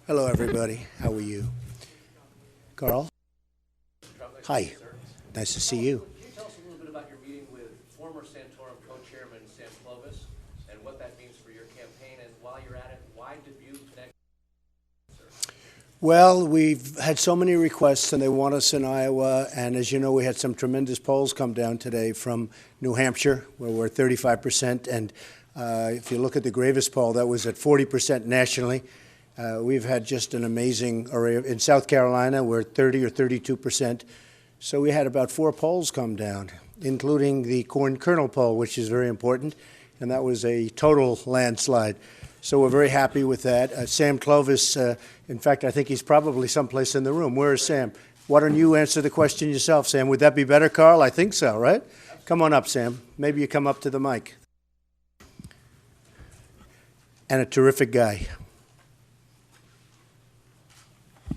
Hello, everybody. How are you? Carl? Hi. Nice to see you. Can you tell us a little bit about your meeting with former Santorum co-chairman Sam Clovis and what that means for your campaign? And while you're at it, why Dubuque connect? Well, we've had so many requests, and they want us in Iowa. And as you know, we had some tremendous polls come down today from New Hampshire, where we're 35%. And if you look at the Gravis poll, that was at 40% nationally. We've had just an amazing array. In South Carolina, we're 30 or 32%. So we had about 4 polls come down, including the Corn Kernel poll, which is very important, and that was a total landslide. So we're very happy with that. Sam Clovis, in fact, I think he's probably someplace in the room. Where is Sam? Why don't you answer the question yourself, Sam? Would that be better, Carl? I think so, right? Come on up, Sam. Maybe you come up to the mic. And a terrific guy.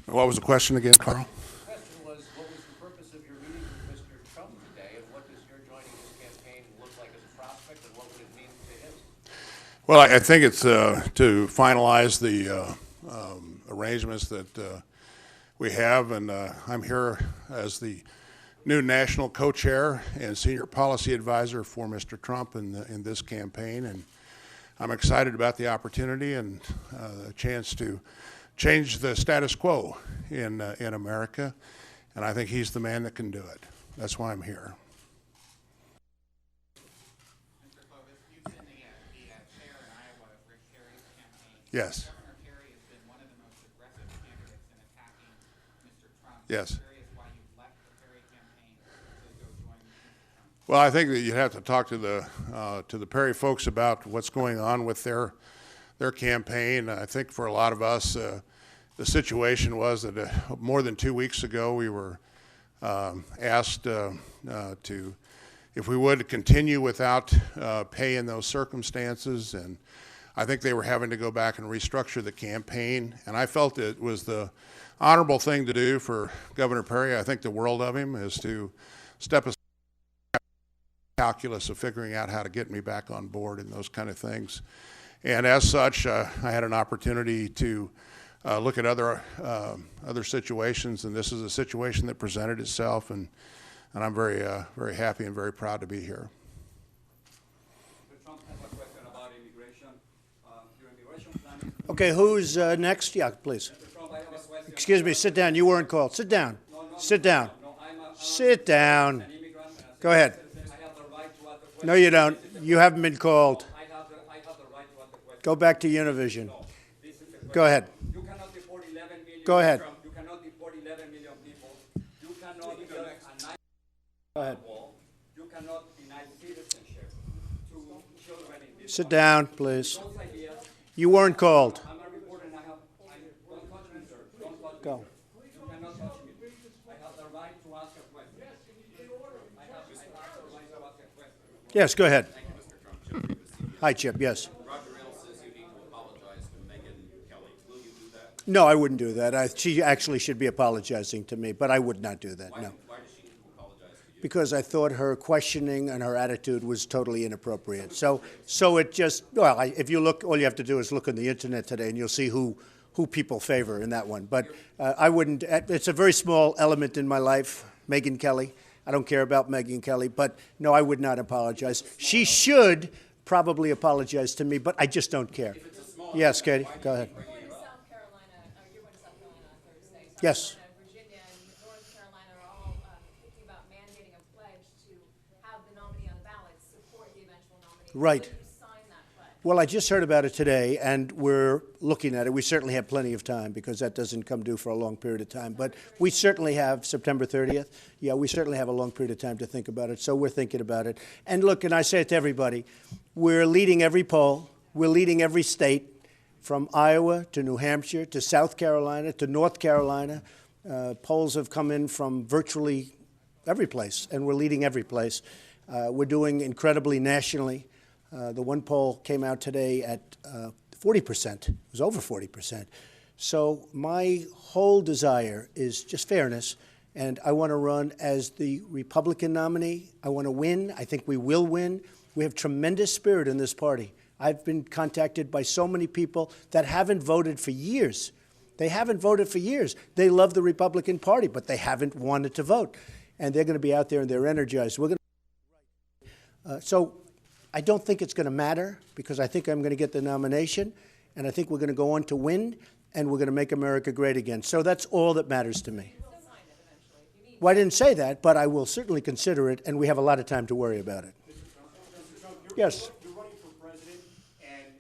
What was the question again, Carl? The question was, what was the purpose of your meeting with Mr. Trump today, and what does your joining his campaign look like as a prospect, and what would it mean to him? Well, I think it's to finalize the arrangements that we have, and I'm here as the new national co-chair and senior policy advisor for Mr. Trump in this campaign, and I'm excited about the opportunity and the chance to change the status quo in America, and I think he's the man that can do it. That's why I'm here. Mr. Clovis, you've been the chair in Iowa of Rick Perry's campaign. Yes. Governor Perry has been one of the most aggressive candidates in attacking Mr. Trump. Yes. I'm curious why you left the Perry campaign to go join Mr. Trump. Well, I think that you have to talk to the Perry folks about what's going on with their campaign. I think for a lot of us, the situation was that more than 2 weeks ago, we were asked to, if we would, continue without pay in those circumstances, and I think they were having to go back and restructure the campaign, and I felt it was the honorable thing to do for Governor Perry. I think the world of him is to step aside calculus of figuring out how to get me back on board and those kind of things. And as such, I had an opportunity to look at other situations, and this is a situation that presented itself, and I'm very happy and very proud to be here. Mr. Trump has a question about immigration. Your immigration plan. Okay, who's next? Yeah, please. Mr. Trump, I have a question. Excuse me, sit down. You weren't called. Sit down. Sit down. Sit down. An immigrant. And as Go ahead. I have the right to ask the question. No, you don't. You haven't been called. I have the right to ask the question. Go back to Univision. This is the question. Go ahead. You cannot deport 11 million. Go ahead. You cannot deport 11 million people. You cannot build a nice Go ahead. wall. You cannot deny citizenship to children in this Sit country. down, please. Those ideas. You weren't called. I'm a reporter and don't touch me, sir. Don't touch me. Go. You cannot touch me. I have the right to ask a question. I have the right to ask a question. Yes, go ahead. Thank you, Mr. Trump. Chip Davis, CBS. Hi, Chip. Yes. Roger Ailes says you need to apologize to Megyn Kelly. Will you do that? No, I wouldn't do that. She actually should be apologizing to me, but I would not do that, no. Why does she need to apologize to you? Because I thought her questioning and her attitude was totally inappropriate. So it just, well, if you look, all you have to do is look on the internet today and you'll see who people favor in that one. But I wouldn't, it's a very small element in my life, Megyn Kelly. I don't care about Megyn Kelly, but no, I would not apologize. She should probably apologize to me, but I just don't care. Yes, Katie, go ahead. You're going to South Carolina, you're going to South Carolina on Thursday. South Yes. Carolina, Virginia, and North Carolina are all thinking about mandating a pledge to have the nominee on the ballot support the eventual nominee. Right. Will you sign that pledge? Well, I just heard about it today, and we're looking at it. We certainly have plenty of time because that doesn't come due for a long period of time. But we certainly have September 30th. Yeah, we certainly have a long period of time to think about it, so we're thinking about it. And look, and I say it to everybody, we're leading every poll. We're leading every state, from Iowa to New Hampshire to South Carolina to North Carolina. Polls have come in from virtually every place, and we're leading every place. We're doing incredibly nationally. The one poll came out today at 40%. It was over 40%. So my whole desire is just fairness, and I want to run as the Republican nominee. I want to win. I think we will win. We have tremendous spirit in this party. I've been contacted by so many people that haven't voted for years, They haven't voted for years. They love the Republican Party, but they haven't wanted to vote. And they're going to be out there and they're energized. We're going so I don't think it's going to matter because I think I'm going to get the nomination, and I think we're going to go on to win, and we're going to make America great again. So that's all that matters to me. Well, I didn't say that, but I will certainly consider it, and we have a lot of time to worry about it. Mr. Trump, Yes. You're running for president, and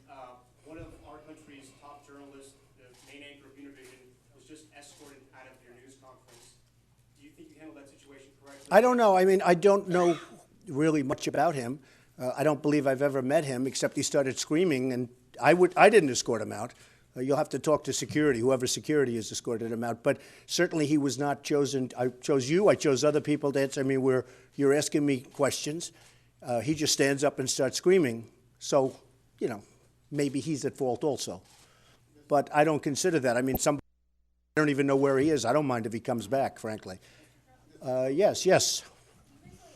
one of our country's top journalists, the main anchor of Univision, was just escorted out of your news conference. Do you think you handled that situation correctly? I don't know. I mean, I don't know really much about him. I don't believe I've ever met him, except he started screaming, and I didn't escort him out. You'll have to talk to security, whoever security has escorted him out. But certainly he was not chosen. I chose you. I chose other people to answer. I mean, you're asking me questions. He just stands up and starts screaming. So, you know, maybe he's at fault also. But I don't consider that. I mean, I don't even know where he is. I don't mind if he comes back, frankly. Yes. You recently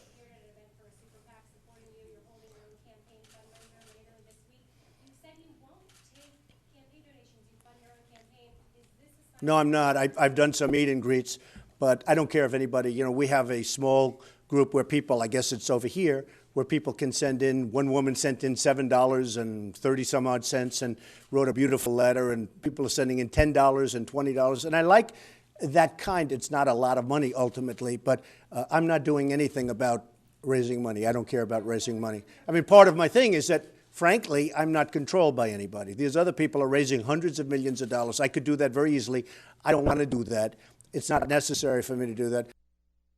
appeared at an event for a super PAC supporting you. You're holding your own campaign fundraiser later this week. You said you won't take campaign donations. You fund your own campaign. Is this a sign? No, I'm not. I've done some meet and greets, but I don't care if anybody, you know, we have a small group where people, I guess it's over here, where people can send in. One woman sent in $7 and 30 some odd cents and wrote a beautiful letter, and people are sending in $10 and $20. And I like that kind. It's not a lot of money ultimately, but I'm not doing anything about raising money. I don't care about raising money. I mean, part of my thing is that, frankly, I'm not controlled by anybody. These other people are raising hundreds of millions of dollars. I could do that very easily. I don't want to do that. It's not necessary for me to do that.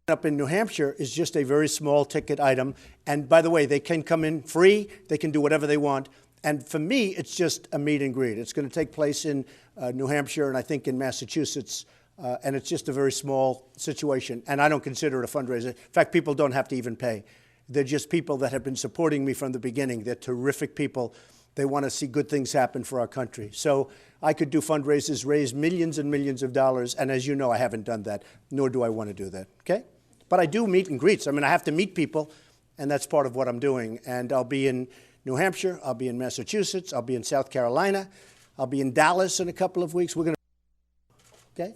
Up in New Hampshire is just a very small ticket item. And by the way, they can come in free. They can do whatever they want. And for me, it's just a meet and greet. It's going to take place in New Hampshire and I think in Massachusetts. And it's just a very small situation. And I don't consider it a fundraiser. In fact, people don't have to even pay. They're just people that have been supporting me from the beginning. They're terrific people. They want to see good things happen for our country. So I could do fundraisers, raise millions and millions of dollars. And as you know, I haven't done that, nor do I want to do that. Okay? But I do meet and greets. I mean, I have to meet people, and that's part of what I'm doing. And I'll be in New Hampshire. I'll be in Massachusetts. I'll be in South Carolina. I'll be in Dallas in a couple of weeks. We're going to. Okay?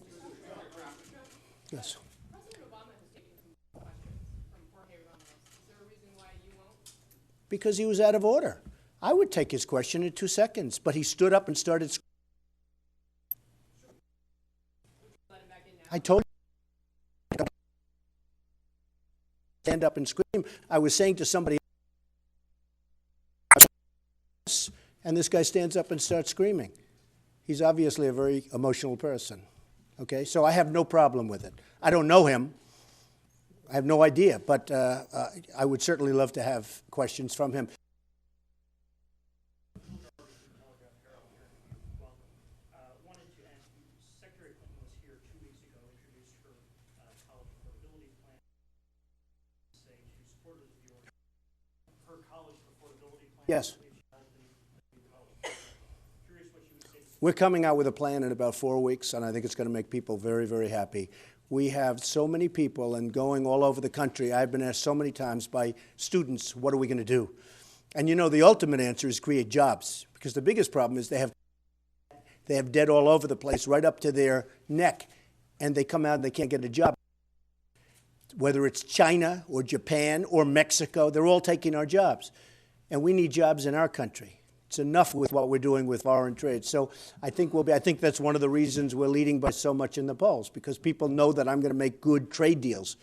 Yes. President Obama has taken some questions from Jorge Ramos. Is there a reason why you won't? Because he was out of order. I would take his question in 2 seconds, but he stood up and started screaming. Let him back in now. I told you, stand up and scream. I was saying to somebody, and this guy stands up and starts screaming. He's obviously a very emotional person. Okay, so I have no problem with it. I don't know him. I have no idea, but I would certainly love to have questions from him. Wanted to ask you, Secretary Clinton was here 2 weeks ago, introduced her college affordability plan, say to supporters of yours, her college affordability plan. Yes. Curious what you would say to We're coming out with a plan in about 4 weeks, and I think it's going to make people very, very happy. We have so many people and going all over the country. I've been asked so many times by students, what are we going to do? And you know, the ultimate answer is create jobs, because the biggest problem is they have debt all over the place, right up to their neck, and they come out and they can't get a job. Whether it's China or Japan or Mexico, they're all taking our jobs. And we need jobs in our country. It's enough with what we're doing with foreign trade. So I think that's one of the reasons we're leading by so much in the polls, because people know that I'm going to make good trade deals.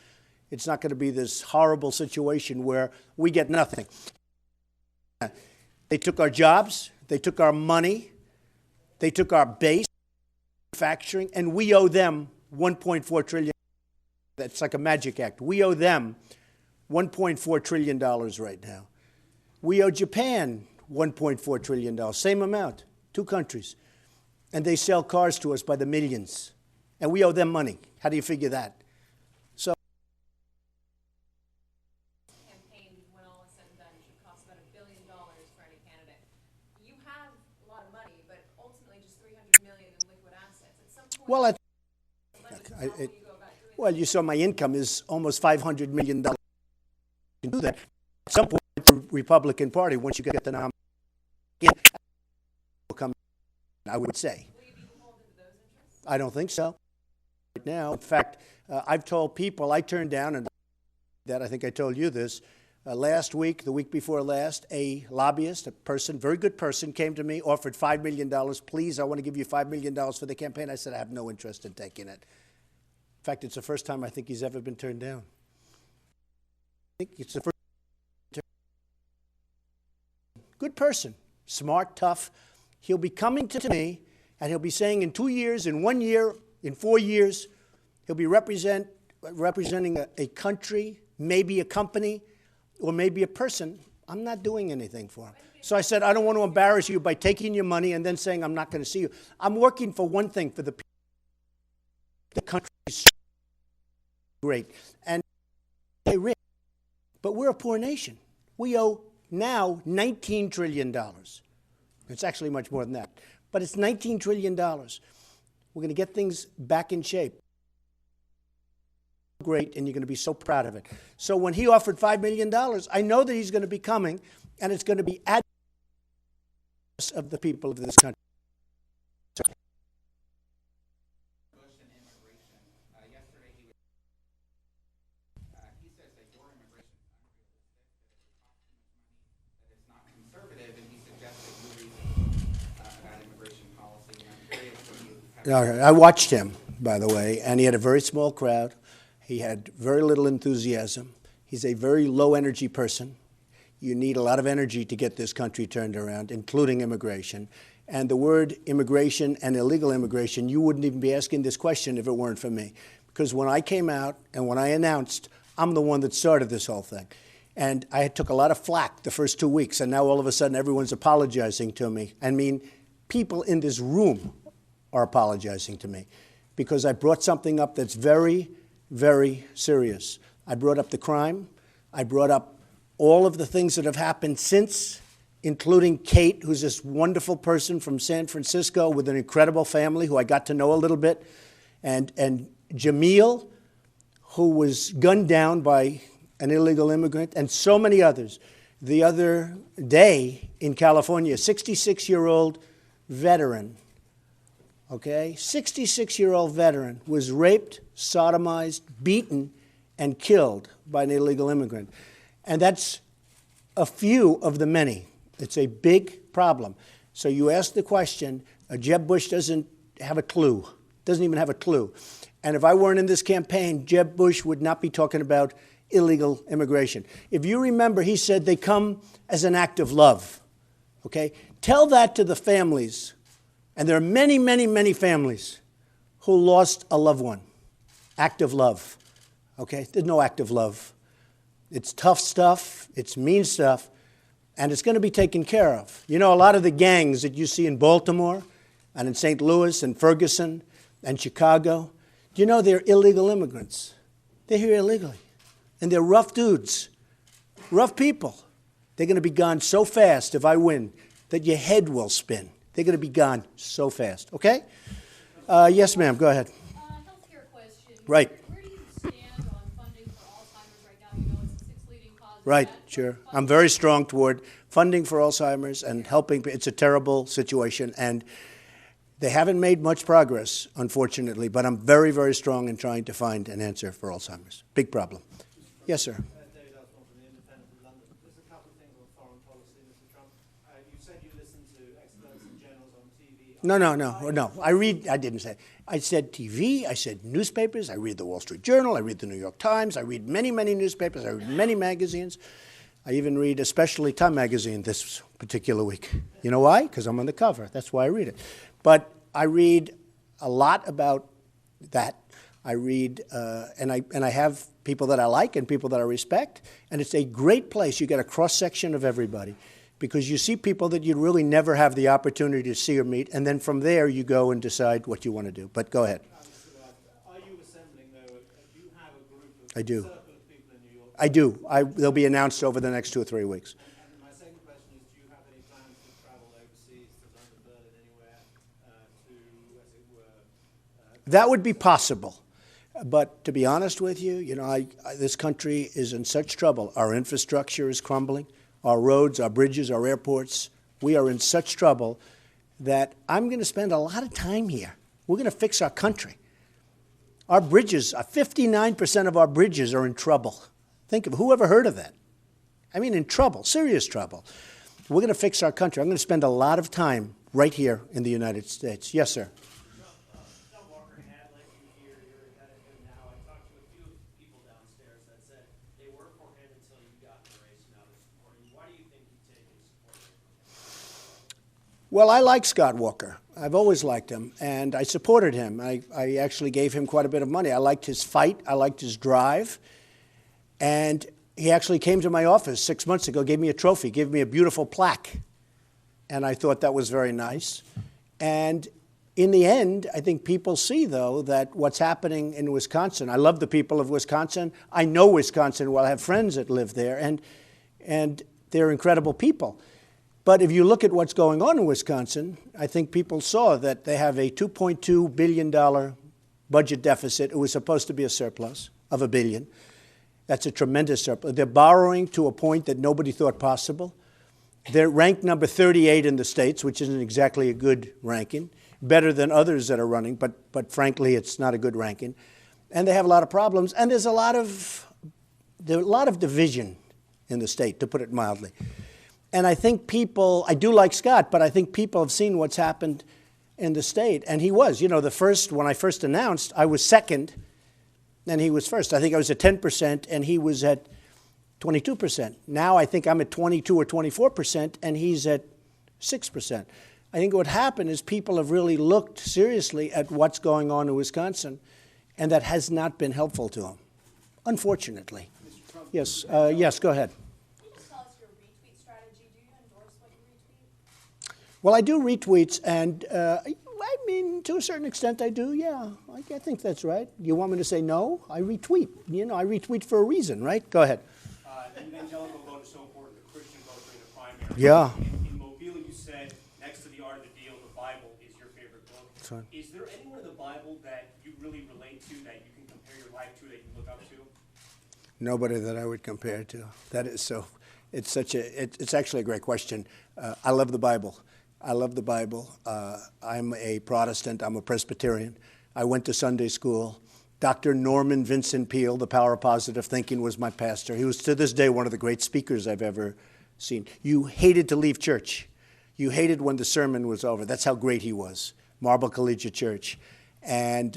It's not going to be this horrible situation where we get nothing. They took our jobs, they took our money, they took our base, manufacturing, and we owe them $1.4 trillion. That's like a magic act. We owe them $1.4 trillion right now. We owe Japan $1.4 trillion, same amount, 2 countries. And they sell cars to us by the millions. And we owe them money. How do you figure that? So, Campaign, when all is said and done, should cost about $1 billion for any candidate. You have a lot of money, but ultimately just $300 million in liquid assets. At some point, well, how will you go about doing well, you saw my income is almost $500 million. You can do that. At some point, the Republican Party, once you get the nomination, will come, I would say. Will you be beholden to those interests? I don't think so. Right now, in fact, I've told people I turned down, and that I think I told you this, last week, the week before last, a lobbyist, a person, very good person, came to me, offered $5 million. Please, I want to give you $5 million for the campaign. I said, I have no interest in taking it. In fact, it's the first time I think he's ever been turned down. I think it's the first. Good person, smart, tough. He'll be coming to me, and he'll be saying in 2 years, in 1 year, in 4 years, he'll be representing a country, maybe a company, or maybe a person. I'm not doing anything for him. So I said, I don't want to embarrass you by taking your money and then saying I'm not going to see you. I'm working for one thing, for the people. The country is great. And they're rich. But we're a poor nation. We owe now $19 trillion. It's actually much more than that. But it's $19 trillion. We're going to get things back in shape. Great, and you're going to be so proud of it. So when he offered $5 million, I know that he's going to be coming, and it's going to be at of the people of this country. Bush and immigration. Yesterday he says that your immigration is unrealistic, that it costs too much money, that it's not conservative, and he suggested you read about immigration policy. And I'm curious what you have. I watched him, by the way, and he had a very small crowd. He had very little enthusiasm. He's a very low-energy person. You need a lot of energy to get this country turned around, including immigration. And the word immigration and illegal immigration, you wouldn't even be asking this question if it weren't for me. Because when I came out and when I announced, I'm the one that started this whole thing. And I took a lot of flack the first 2 weeks, and now all of a sudden everyone's apologizing to me. I mean, people in this room are apologizing to me because I brought something up that's very, very serious. I brought up the crime. I brought up all of the things that have happened since, including Kate, who's this wonderful person from San Francisco with an incredible family who I got to know a little bit, and Jamil, who was gunned down by an illegal immigrant, and so many others. The other day in California, a 66-year-old veteran, okay, 66-year-old veteran was raped, sodomized, beaten, and killed by an illegal immigrant. And that's a few of the many. It's a big problem. So you ask the question, Jeb Bush doesn't have a clue, doesn't even have a clue. And if I weren't in this campaign, Jeb Bush would not be talking about illegal immigration. If you remember, he said they come as an act of love, okay? Tell that to the families. And there are many, many, many families who lost a loved one. Act of love, okay? There's no act of love. It's tough stuff, it's mean stuff, and it's going to be taken care of. You know, a lot of the gangs that you see in Baltimore and in St. Louis and Ferguson and Chicago, do you know they're illegal immigrants? They're here illegally. And they're rough dudes, rough people. They're going to be gone so fast if I win that your head will spin. They're going to be gone so fast, okay? Yes, ma'am, go ahead. Healthcare question. Right. Where do you stand on funding for Alzheimer's right now? You know, it's the sixth leading cause of Right, death. sure. I'm very strong toward funding for Alzheimer's and helping. It's a terrible situation, and they haven't made much progress, unfortunately, but I'm very, very strong in trying to find an answer for Alzheimer's. Big problem. Yes, sir. David Osborne from the Independent of London. Just a couple of things on foreign policy, Mr. Trump. You said you listen to experts and journals on TV. No. I didn't say. I said TV. I said newspapers. I read the Wall Street Journal. I read the New York Times. I read many, many newspapers. I read many magazines. I even read especially Time magazine this particular week. You know why? Because I'm on the cover. That's why I read it. But I read a lot about that. I read, and I have people that I like and people that I respect, and it's a great place. You get a cross-section of everybody because you see people that you'd really never have the opportunity to see or meet, and then from there you go and decide what you want to do. But go ahead. Are you assembling, though? Do you have a group of I do. circle of people in New York? I do. They'll be announced over the next 2 or 3 weeks. And my second question is, do you have any plans to travel overseas to London, Berlin, anywhere, to, as it were... That would be possible. But to be honest with you, this country is in such trouble. Our infrastructure is crumbling. Our roads, our bridges, our airports. We are in such trouble that I'm going to spend a lot of time here. We're going to fix our country. Our bridges, 59% of our bridges are in trouble. Think of, who ever heard of that? I mean, in trouble, serious trouble. We're going to fix our country. I'm going to spend a lot of time right here in the United States. Yes, sir. John Walker had let you hear you're ahead of him now. I talked to a few people downstairs that said they were for him until you got in the race. Now they're supporting you. Why do you think you've taken support? Well, I like Scott Walker. I've always liked him, and I supported him. I actually gave him quite a bit of money. I liked his fight. I liked his drive. And he actually came to my office 6 months ago, gave me a trophy, gave me a beautiful plaque. And I thought that was very nice. And in the end, I think people see, though, that what's happening in Wisconsin, I love the people of Wisconsin. I know Wisconsin well. I have friends that live there, and they're incredible people. But if you look at what's going on in Wisconsin, I think people saw that they have a $2.2 billion budget deficit. It was supposed to be a surplus of $1 billion. That's a tremendous surplus. They're borrowing to a point that nobody thought possible. They're ranked number 38 in the states, which isn't exactly a good ranking, better than others that are running, but frankly, it's not a good ranking. And they have a lot of problems, and there's a lot of division in the state, to put it mildly. And I think people, I do like Scott, but I think people have seen what's happened in the state. And he was, when I first announced, I was second, and he was first. I think I was at 10%, and he was at 22%. Now I think I'm at 22 or 24%, and he's at 6%. I think what happened is people have really looked seriously at what's going on in Wisconsin, and that has not been helpful to them, unfortunately. Yes, yes, go ahead. Can you just tell us your retweet strategy? Do you endorse what you retweet? Well, I do retweets, and I mean, to a certain extent, I do, yeah. I think that's right. You want me to say no? I retweet. I retweet for a reason, right? Go ahead. Evangelical vote is so important, the Christian vote during the primary. Yeah. In Mobile, you said, next to the Art of the Deal, the Bible is your favorite book. That's right. Is there anywhere in the Bible that you really relate to, that you can compare your life to, that you look up to? Nobody that I would compare to. That is so. It's actually a great question. I love the Bible. I love the Bible. I'm a Protestant. I'm a Presbyterian. I went to Sunday school. Dr. Norman Vincent Peale, The Power of Positive Thinking, was my pastor. He was, to this day, one of the great speakers I've ever seen. You hated to leave church. You hated when the sermon was over. That's how great he was. Marble Collegiate Church. And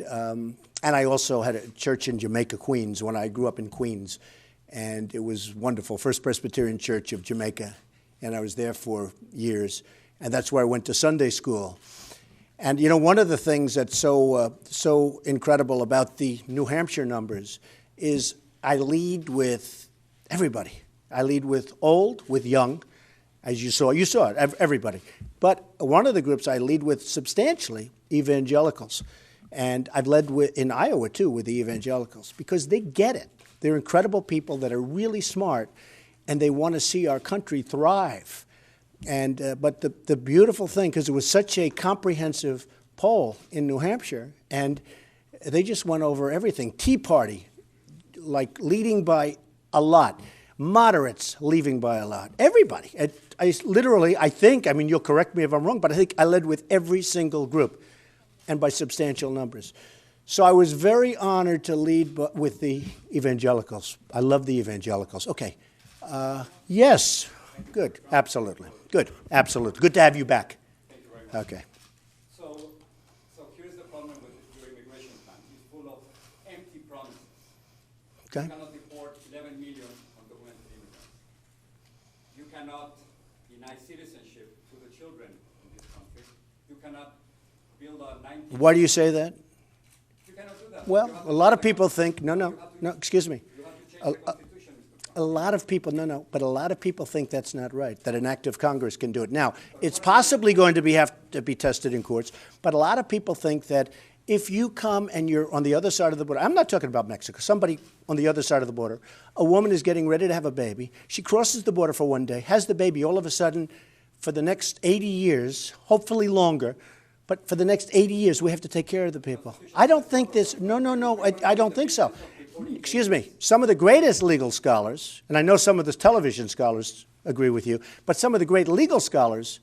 I also had a church in Jamaica, Queens, when I grew up in Queens. And it was wonderful. First Presbyterian Church of Jamaica. And I was there for years. And that's where I went to Sunday school. And, one of the things that's so incredible about the New Hampshire numbers is I lead with everybody. I lead with old, with young, as you saw it, everybody. But one of the groups I lead with substantially, evangelicals. And I've led in Iowa, too, with the evangelicals, because they get it. They're incredible people that are really smart, and they want to see our country thrive. And but the beautiful thing, because it was such a comprehensive poll in New Hampshire, and they just went over everything. Tea Party, like leading by a lot. Moderates leaving by a lot. Everybody. I think, you'll correct me if I'm wrong, but I think I led with every single group, and by substantial numbers. So I was very honored to lead with the evangelicals. I love the evangelicals. Okay. Yes. Good. Absolutely. Good. Absolutely. Good to have you back. Thank you very much. Okay. So here's the problem with your immigration plan. It's full of empty promises. Okay. You cannot deport 11 million undocumented immigrants. You cannot deny citizenship to the children in this country. You cannot build a 19... Why do you say that? You cannot do that. Well, a lot of people think, no, excuse me. You have to change the Constitution, Mr. Trump. A lot of people think that's not right, that an act of Congress can do it. Now, it's possibly going to have to be tested in courts, but a lot of people think that if you come and you're on the other side of the border, I'm not talking about Mexico, somebody on the other side of the border, a woman is getting ready to have a baby, she crosses the border for one day, has the baby, all of a sudden, for the next 80 years, hopefully longer, but for the next 80 years, we have to take care of the people. I don't think this, I don't think so. Excuse me, some of the greatest legal scholars, and I know some of the television scholars agree with you, but some of the great legal scholars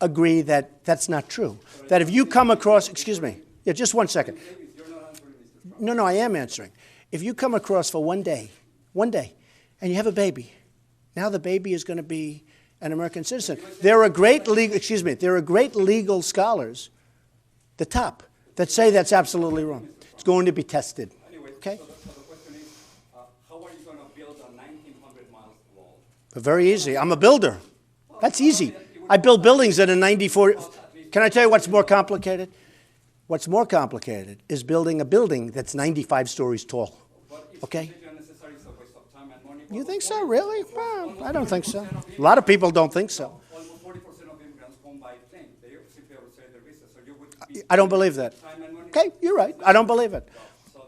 agree that that's not true. That if you come across, excuse me, Yeah, just one second. Davis, you're not answering Mr. Trump. No, I am answering. If you come across for one day, and you have a baby, now the baby is going to be an American citizen. There are great legal scholars, the top, that say that's absolutely wrong. It's going to be tested. Anyway, Okay? so the question is, how are you going to build a 1,900 miles wall? Very easy. I'm a builder. That's easy. I build buildings that are 94. Can I tell you what's more complicated? What's more complicated is building a building that's 95 stories tall. But it's Okay? completely unnecessary, it's a waste of time and money. You think so, really? Well, I don't think so. A lot of people don't think so. Almost 40% of immigrants come by plane. They simply overstay their visa, so you would be I don't believe that. time and money. Okay, you're right. I don't believe it.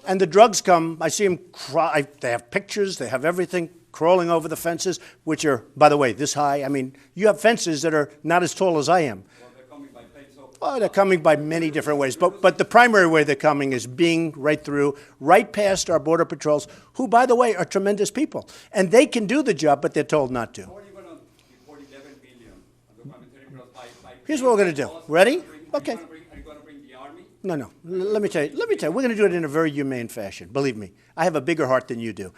And the drugs come, I see them cry, they have pictures, they have everything crawling over the fences, which are, by the way, this high. I mean, you have fences that are not as tall as I am. Well, they're coming by plane, so Oh, they're coming by many different ways. But the primary way they're coming is being right through, right past our border patrols, who, by the way, are tremendous people. And they can do the job, but they're told not to. how are you going to deport 11 million undocumented immigrants by Here's what we're going to do. Ready? Okay. Are you going to bring the army? No. Let me tell you. We're going to do it in a very humane fashion. Believe me, I have a bigger heart than you do.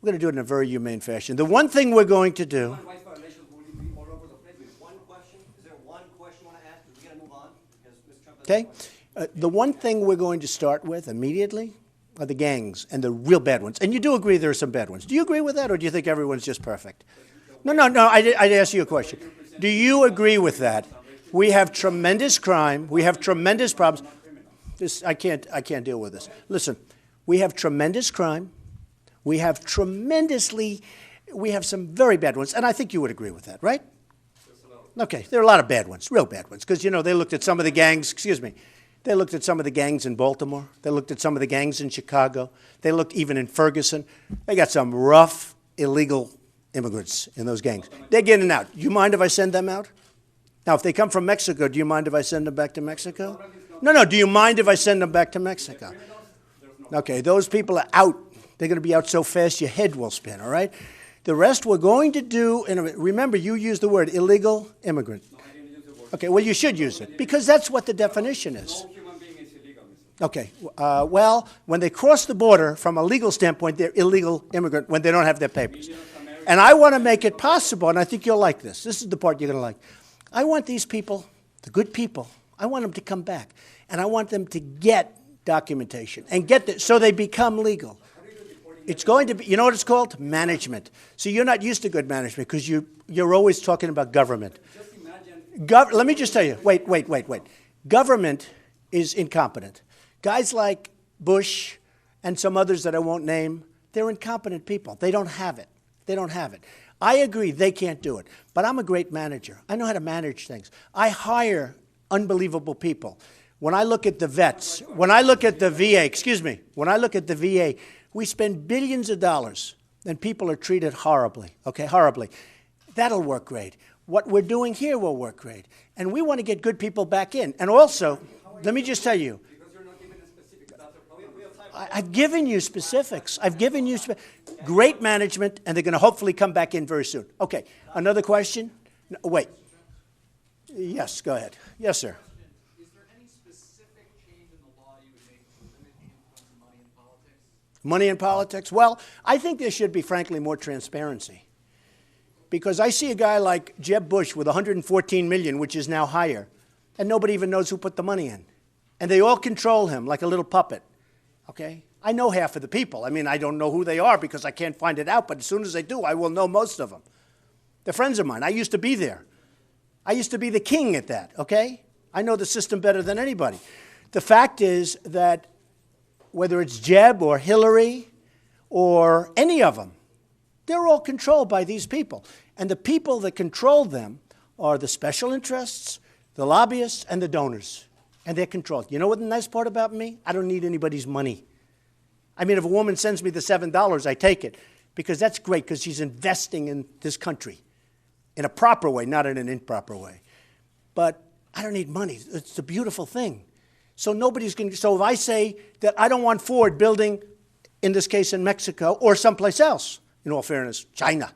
We're going to do it in a very humane fashion. The one thing we're going to do. Human rights violations will be all over the place. One question, is there one question you want to ask? Because we got to move on, because Mr. Trump has. Okay? The one thing we're going to start with immediately are the gangs and the real bad ones. And you do agree there are some bad ones. Do you agree with that, or do you think everyone's just perfect? No. I'd ask you a question. Do you agree with that? We have tremendous crime. We have tremendous problems. I can't deal with this. Listen, we have tremendous crime. We have some very bad ones, and I think you would agree with that, right? Okay, there are a lot of bad ones, real bad ones, because, they looked at some of the gangs, they looked at some of the gangs in Baltimore. They looked at some of the gangs in Chicago. They looked even in Ferguson. They got some rough, illegal immigrants in those gangs. They're getting out. Do you mind if I send them out? Now, if they come from Mexico, do you mind if I send them back to Mexico? No, do you mind if I send them back to Mexico? Okay, those people are out. They're going to be out so fast your head will spin, all right? The rest we're going to do, and remember, you used the word illegal immigrant. Okay, well, you should use it, because that's what the definition is. No human being is illegal, Mr. Okay, well, when they cross the border, from a legal standpoint, they're illegal immigrant when they don't have their papers. And I want to make it possible, and I think you'll like this. This is the part you're going to like. I want these people, the good people, I want them to come back, and I want them to get documentation and so they become legal. It's going to be, you know what it's called? Management. So you're not used to good management because you're always talking about government. Just imagine. Let me just tell you, wait. Government is incompetent. Guys like Bush and some others that I won't name, they're incompetent people. They don't have it. I agree they can't do it, but I'm a great manager. I know how to manage things. I hire unbelievable people. When I look at the vets, when I look at the VA, we spend billions of dollars, and people are treated horribly, horribly. That'll work great. What we're doing here will work great. And we want to get good people back in. And also, let me just tell you, Because you're not giving the specifics. That's the problem. I've given you specifics. Great management, and they're going to hopefully come back in very soon. Okay, another question? No, wait. Yes, go ahead. Yes, sir. Is there any specific change in the law you would make to limit the influence of money in politics? Money in politics? Well, I think there should be, frankly, more transparency. Because I see a guy like Jeb Bush with $114 million, which is now higher, and nobody even knows who put the money in. And they all control him like a little puppet, okay? I know half of the people. I mean, I don't know who they are because I can't find it out, but as soon as I do, I will know most of them. They're friends of mine. I used to be there. I used to be the king at that, okay? I know the system better than anybody. The fact is that whether it's Jeb or Hillary or any of them, they're all controlled by these people. And the people that control them are the special interests, the lobbyists, and the donors. And they're controlled. You know what the nice part about me? I don't need anybody's money. I mean, if a woman sends me the $7, I take it, because that's great, because she's investing in this country in a proper way, not in an improper way. But I don't need money. It's a beautiful thing. So so if I say that I don't want Ford building, in this case in Mexico, or someplace else, in all fairness, China,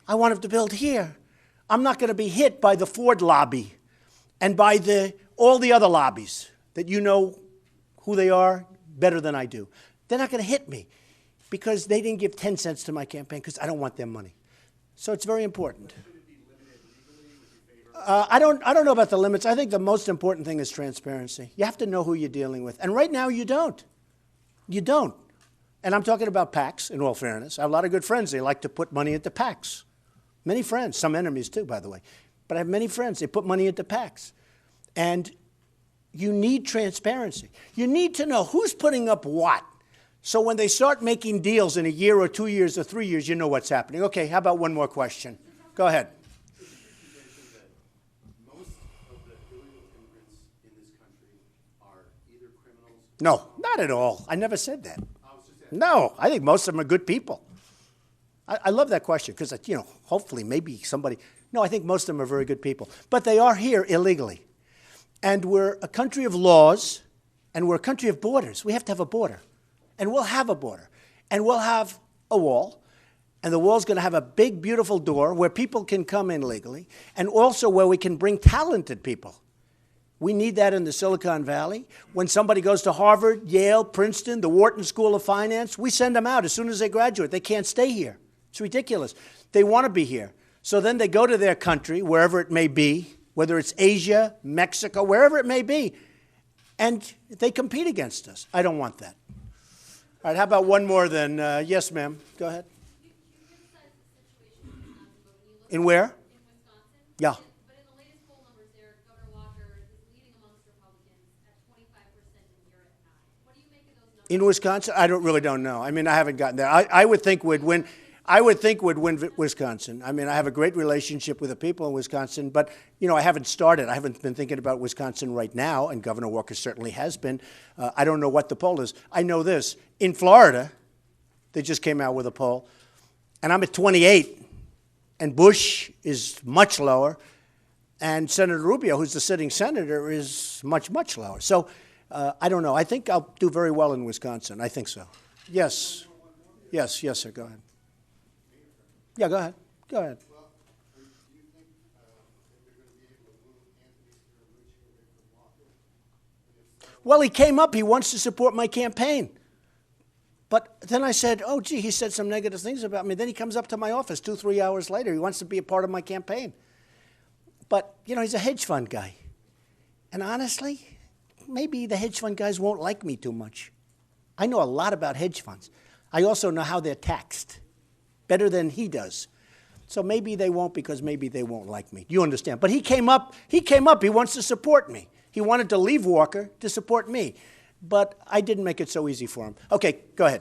I want them to build here. I'm not going to be hit by the Ford lobby and by all the other lobbies that you know who they are better than I do. They're not going to hit me because they didn't give 10 cents to my campaign because I don't want their money. So it's very important. I don't know about the limits. I think the most important thing is transparency. You have to know who you're dealing with. And right now you don't. You don't. And I'm talking about PACs, in all fairness. I have a lot of good friends. They like to put money into PACs. Many friends, some enemies too, by the way. But I have many friends. They put money into PACs. And you need transparency. You need to know who's putting up what. So when they start making deals in a year or 2 years or 3 years, you know what's happening. Okay, how about one more question? Go ahead. Most of the illegal immigrants in this country are either criminals. No, not at all. I never said that. No, I think most of them are good people. I love that question because, you know, hopefully maybe somebody. No, I think most of them are very good people. But they are here illegally. And we're a country of laws, and we're a country of borders. We have to have a border. And we'll have a border. And we'll have a wall. And the wall's going to have a big, beautiful door where people can come in legally, and also where we can bring talented people. We need that in the Silicon Valley. When somebody goes to Harvard, Yale, Princeton, the Wharton School of Finance, we send them out as soon as they graduate. They can't stay here. It's ridiculous. They want to be here. So then they go to their country, wherever it may be, whether it's Asia, Mexico, wherever it may be, and they compete against us. I don't want that. All right, how about one more then? Yes, ma'am. Go ahead. In where? In Wisconsin. Yeah. But in the latest poll numbers there, Governor Walker is leading amongst Republicans at 25% and you're at 9%. What do you make of those numbers? In Wisconsin? I really don't know. I mean, I haven't gotten there. I would think would win. I would think would win Wisconsin. I mean, I have a great relationship with the people in Wisconsin, but, you know, I haven't started. I haven't been thinking about Wisconsin right now, and Governor Walker certainly has been. I don't know what the poll is. I know this. In Florida, they just came out with a poll, and I'm at 28, and Bush is much lower, and Senator Rubio, who's the sitting senator, is much, much lower. So I don't know. I think I'll do very well in Wisconsin. I think so. Yes. Yes, sir. Go ahead. Yeah, go ahead. Go ahead. Well, do you think that they're going to be able to move Anthony Scaramucci away from Walker? And if so, Well, he came up. He wants to support my campaign. But then I said, oh, gee, he said some negative things about me. Then he comes up to my office 2-3 hours later. He wants to be a part of my campaign. But, you know, he's a hedge fund guy. And honestly, maybe the hedge fund guys won't like me too much. I know a lot about hedge funds. I also know how they're taxed. Better than he does. So maybe they won't because maybe they won't like me. You understand? But he came up, he wants to support me. He wanted to leave Walker to support me. But I didn't make it so easy for him. Okay, go ahead.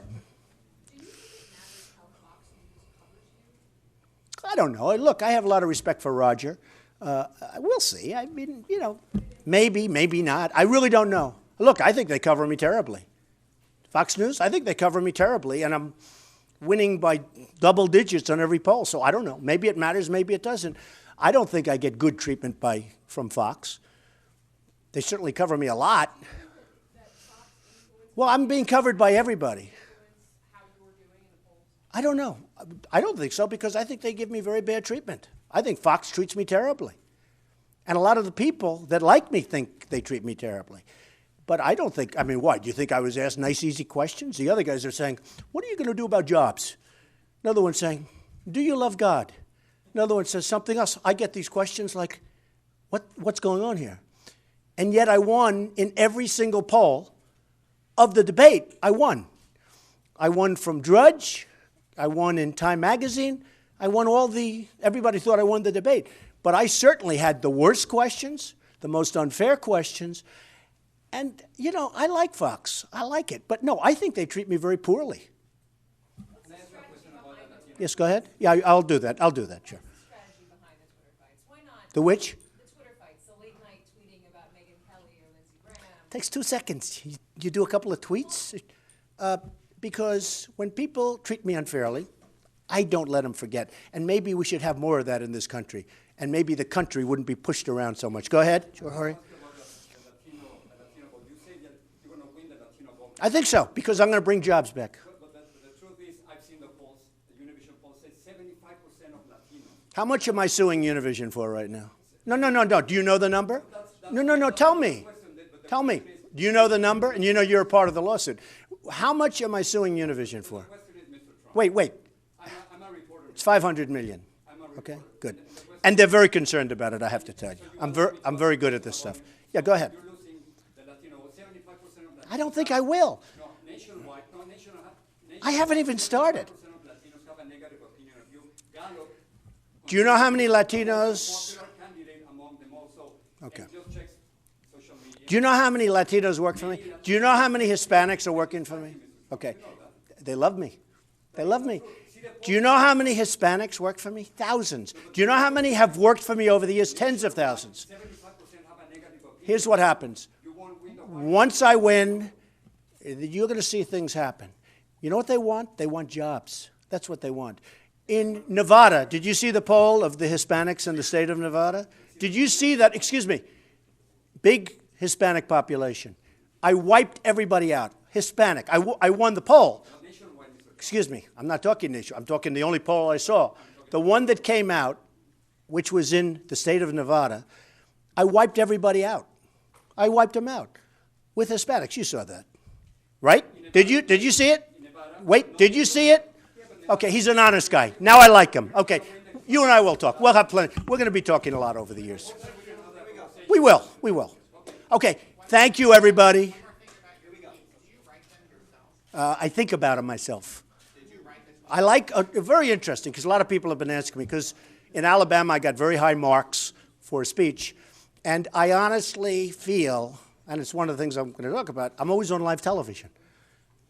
I don't know. Look, I have a lot of respect for Roger. We'll see. I mean, you know, maybe, maybe not. I really don't know. Look, I think they cover me terribly. Fox News, I think they cover me terribly, and I'm winning by double digits on every poll. So I don't know. Maybe it matters, maybe it doesn't. I don't think I get good treatment from Fox. They certainly cover me a lot. Well, I'm being covered by everybody. I don't know. I don't think so because I think they give me very bad treatment. I think Fox treats me terribly. And a lot of the people that like me think they treat me terribly. But I don't think, I mean, why? Do you think I was asked nice, easy questions? The other guys are saying, what are you going to do about jobs? Another one's saying, do you love God? Another one says something else. I get these questions like, what's going on here? And yet I won in every single poll of the debate. I won. I won from Drudge. I won in Time Magazine. I won everybody thought I won the debate. But I certainly had the worst questions, the most unfair questions. And, you know, I like Fox. I like it. But, no, I think they treat me very poorly. Yes, go ahead. Yeah, I'll do that. I'll do that, sure. What's the strategy behind the Twitter fights? Why not? The which? The Twitter fights, the late night tweeting about Megyn Kelly or Lindsey Graham. Takes 2 seconds. You do a couple of tweets. Because when people treat me unfairly, I don't let them forget. And maybe we should have more of that in this country. And maybe the country wouldn't be pushed around so much. Go ahead, Jorge. I think so, because I'm going to bring jobs back. But the truth is, I've seen the polls, the Univision poll says 75% of Latinos. How much am I suing Univision for right now? No. Do you know the number? No. Tell me. Tell me. Do you know the number? And you know you're a part of the lawsuit. How much am I suing Univision for? The question is, Mr. Trump. Wait. I'm a reporter. It's 500 million. I'm a reporter. Okay, good. And the question And they're very concerned about it, I have to tell you. I'm very good at this stuff. Yeah, go ahead. You're losing the Latino, 75% of Latinos. I don't think I will. No, nationwide, I haven't even started. 75% of Latinos have a negative opinion of you. Gallup. Do you know how many Latinos? Popular candidate among them also. Okay. And just checks social media. Do you know how many Latinos work for me? Do you know how many Hispanics are working for me? Okay. They love me. They love me. Do you know how many Hispanics work for me? Thousands. Do you know how many have worked for me over the years? Tens of thousands. 75% have a negative opinion. Here's what happens. You won't win the Once I win, you're going to see things happen. You know what they want? They want jobs. That's what they want. In Nevada, did you see the poll of the Hispanics in the state of Nevada? Did you see that? Excuse me. Big Hispanic population. I wiped everybody out. Hispanic. I won the poll. Excuse me. I'm not talking nation. I'm talking the only poll I saw. The one that came out, which was in the state of Nevada, I wiped everybody out. I wiped them out with Hispanics. You saw that, right? Did you see it? Wait, did you see it? Okay, he's an honest guy. Now I like him. Okay, you and I will talk. We'll have plenty. We're going to be talking a lot over the years. We will. Okay, thank you, everybody. I think about it myself. I like, very interesting, because a lot of people have been asking me, because in Alabama I got very high marks for a speech, and I honestly feel, and it's one of the things I'm going to talk about, I'm always on live television.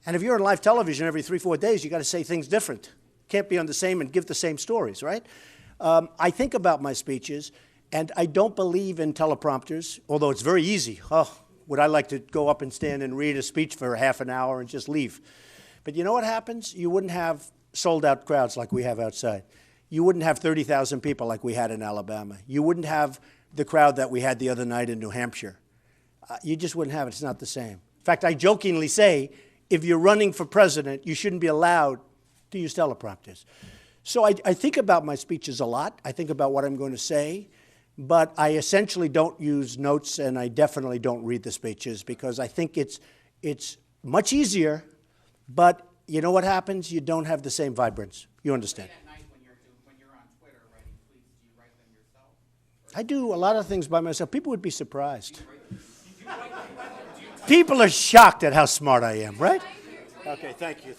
And if you're on live television every 3-4 days, you got to say things different. Can't be on the same and give the same stories, right? I think about my speeches, and I don't believe in teleprompters, although it's very easy. Oh, would I like to go up and stand and read a speech for half an hour and just leave? But you know what happens? You wouldn't have sold-out crowds like we have outside. You wouldn't have 30,000 people like we had in Alabama. You wouldn't have the crowd that we had the other night in New Hampshire. You just wouldn't have it. It's not the same. In fact, I jokingly say, if you're running for president, you shouldn't be allowed to use teleprompters. So I think about my speeches a lot. I think about what I'm going to say. But I essentially don't use notes, and I definitely don't read the speeches, because I think it's much easier, but you know what happens? You don't have the same vibrance. You understand? At night when you're on Twitter writing tweets, do you write them yourself? I do a lot of things by myself. People would be surprised. People are shocked at how smart I am, right? Okay, thank you.